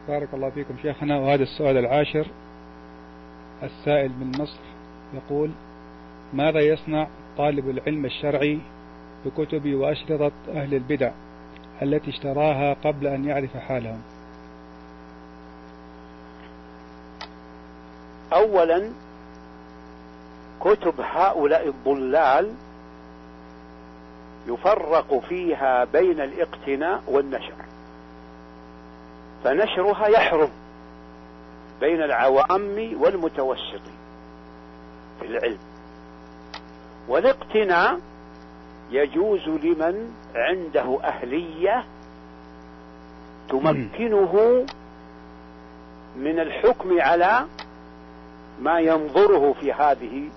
بارك الله فيكم شيخنا. وهذا السؤال العاشر، السائل من مصر يقول: ماذا يصنع طالب العلم الشرعي بكتب وأشرطة أهل البدع التي اشتراها قبل أن يعرف حالهم؟ أولا، كتب هؤلاء الضلال يفرق فيها بين الاقتناء والنشر، فنشرها يحرم بين العوام والمتوسطين في العلم، والاقتناء يجوز لمن عنده أهلية تمكنه من الحكم على ما ينظره في هذه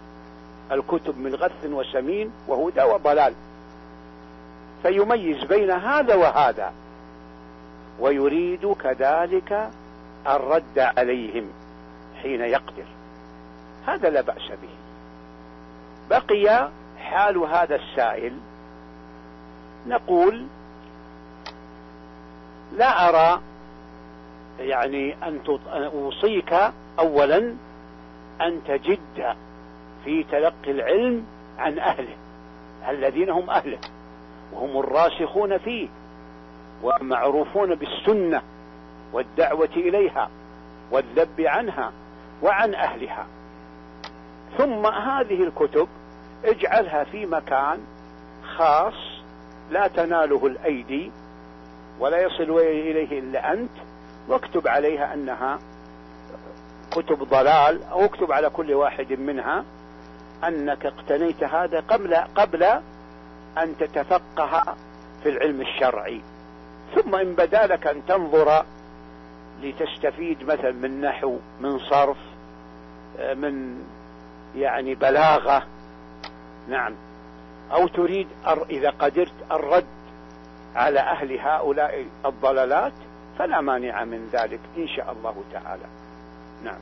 الكتب من غث وسمين وهدى وضلال، فيميز بين هذا وهذا، ويريد كذلك الرد عليهم حين يقدر، هذا لا بأس به. بقي حال هذا السائل، نقول لا أرى يعني أن أوصيك أولا أن تجد في تلقي العلم عن أهله الذين هم أهله وهم الراسخون فيه ومعروفون بالسنة والدعوة إليها والذب عنها وعن أهلها. ثم هذه الكتب اجعلها في مكان خاص لا تناله الأيدي ولا يصل إليه إلا أنت، واكتب عليها أنها كتب ضلال، أو اكتب على كل واحد منها أنك اقتنيت هذا قبل أن تتفقه في العلم الشرعي. ثم إن بدا لك أن تنظر لتستفيد مثلا من نحو، من صرف، من يعني بلاغة، نعم، أو تريد إذا قدرت الرد على أهل هؤلاء الضلالات، فلا مانع من ذلك إن شاء الله تعالى. نعم.